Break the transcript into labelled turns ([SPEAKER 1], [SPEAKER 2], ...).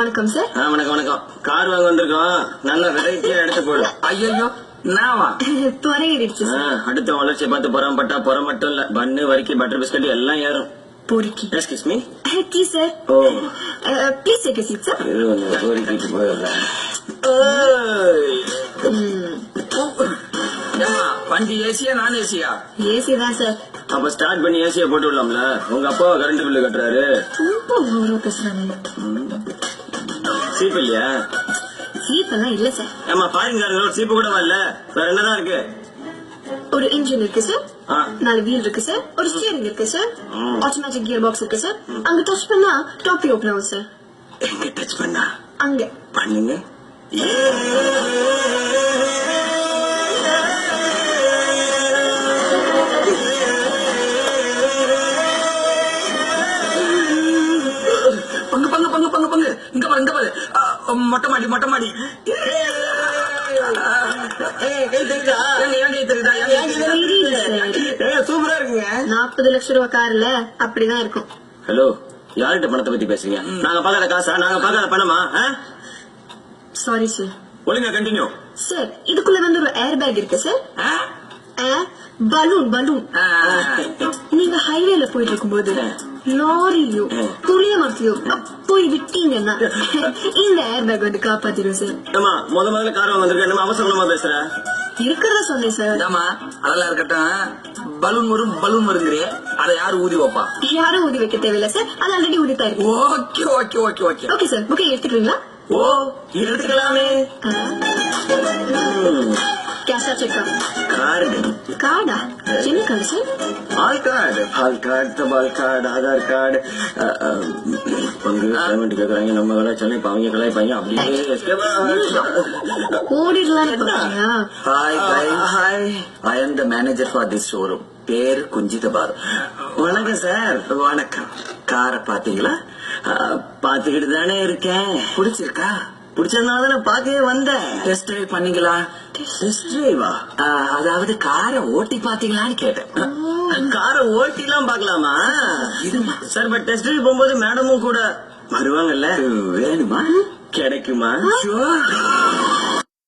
[SPEAKER 1] வணக்கம் சார்.
[SPEAKER 2] வணக்கம் வணக்கம். கார் வாங்க வந்திருக்கோம். நல்ல வெரைட்டியா எடுத்து போடும்.
[SPEAKER 3] ஐயோ நாவா
[SPEAKER 1] துறையிடுச்சு.
[SPEAKER 2] அடுத்த வளர்ச்சியை பார்த்து புறம்பட்டா புறம் மட்டும் இல்ல, பன்னு வரைக்கும் பட்டர் பிஸ்கட் எல்லாம் ஏறும்.
[SPEAKER 1] பொறுக்கி.
[SPEAKER 2] Excuse me.
[SPEAKER 1] கீ sir.
[SPEAKER 2] Oh
[SPEAKER 1] please take a seat sir.
[SPEAKER 2] இது கொஞ்சம் பொறுக்கிட்டு போயிடுறேன்.
[SPEAKER 3] வண்டி ஏசியா நான் ஏசியா?
[SPEAKER 1] ஏசி தான் சார்.
[SPEAKER 2] அப்ப ஸ்டார்ட் பண்ணி ஏசியா போட்டு விடலாம்ல. உங்க அப்பா கரண்ட் பில்லு கட்டுறாரு.
[SPEAKER 1] ரொம்ப ஓவரா பேசுறாங்க.
[SPEAKER 2] சீப் இல்லையா?
[SPEAKER 1] சீப் எல்லாம் இல்ல சார்.
[SPEAKER 2] ஏமா ஃபாரின் காரங்க சீப்பு கூட வரல. வேற என்னதான் இருக்கு?
[SPEAKER 1] ஒரு இன்ஜின் இருக்கு சார், 4 வீல் இருக்கு சார், ஒரு ஸ்டியரிங் இருக்கு சார், ஆட்டோமேட்டிக் கியர் பாக்ஸ் இருக்கு சார். அங்க டச் பண்ணா டாப் ஓபன் ஆகும் சார்.
[SPEAKER 2] எங்க டச் பண்ணா?
[SPEAKER 1] அங்க
[SPEAKER 2] பண்ணுங்க.
[SPEAKER 3] பங்கு பங்கு பங்கு பங்கு பங்கு இங்க பாரு இங்க பாரு. மொட்டை மாடி மொட்டை மாடி.
[SPEAKER 2] சூப்பரா இருக்குங்க.
[SPEAKER 1] 40 லட்சம் ரூபாய் கார்ல அப்படிதான் இருக்கும்.
[SPEAKER 2] ஹலோ, யார்கிட்ட பணத்தை பத்தி பேசுறீங்க? நாங்க பாக்காத காசா? நாங்க பாக்காத பணமா?
[SPEAKER 1] Sorry sir.
[SPEAKER 2] ஒழுங்கா கண்டினியூ.
[SPEAKER 1] சார் இதுக்குள்ள வந்து ஒரு ஏர் பேக் இருக்கு சார். Balloon balloon. நீங்க ஹைவேல போயிட்டு இருக்கும்போது லாரிலயோ புளிய மரத்திலயோ போய் விட்டீங்கன்னா இந்த ஏர் பேக் வந்து காப்பாத்திடும் சார்.
[SPEAKER 2] முதல்ல கார் வாங்க வந்திருக்க, நம்ம அவசரமா பேசுற
[SPEAKER 1] இருக்கிறத சொன்னேன் சார்.
[SPEAKER 3] அதெல்லாம் இருக்கட்டும். பலூன் வரும் பலூன் வருங்கிறே, அதை யாரு ஊதி வைப்பா?
[SPEAKER 1] யாரும் ஊதி வைக்க தேவையில்ல சார், அது ஆல்ரெடி ஊதிட்டா இருக்கு.
[SPEAKER 3] Okay okay okay okay
[SPEAKER 1] okay sir. புக்கை எடுத்துக்கிறீங்களா?
[SPEAKER 2] ஓ எடுத்துக்கலாமே.
[SPEAKER 1] கேஷா செக்கா?
[SPEAKER 2] கார்டு.
[SPEAKER 1] கார்டா? என்ன card sir?
[SPEAKER 2] All card. All card, தபால் கார்டு, ஆதார் கார்டு. பங்கு பேமெண்ட் கேக்குறாங்க. நம்ம கலாச்சாரம் இப்ப அவங்க கலாய்ப்பாங்க. அப்படியே
[SPEAKER 1] ஓடிடலான்னு பாத்தீங்களா?
[SPEAKER 3] Hi hi, I am the manager for this showroom. பேர் குஞ்சித பாரு.
[SPEAKER 2] வணக்கம் சார்.
[SPEAKER 3] வணக்கம். காரை பாத்தீங்களா?
[SPEAKER 2] பாத்துக்கிட்டு தானே இருக்கேன்.
[SPEAKER 3] பிடிச்சிருக்கா?
[SPEAKER 2] பிடிச்சதுனால தானே பாக்கவே வந்தேன்.
[SPEAKER 3] டெஸ்ட் டிரைவ் பண்ணீங்களா?
[SPEAKER 2] டெஸ்ட் டிரைவா?
[SPEAKER 3] அதாவது காரை ஓட்டி பாத்தீங்களான்னு கேட்டேன்.
[SPEAKER 2] காரை ஓட்டி எல்லாம் பாக்கலாமா சார்? பட் டெஸ்ட் டிரைவ் போகும்போது மேடமும் கூட வருவாங்கல்ல.
[SPEAKER 3] வேணுமா?
[SPEAKER 2] கிடைக்குமா?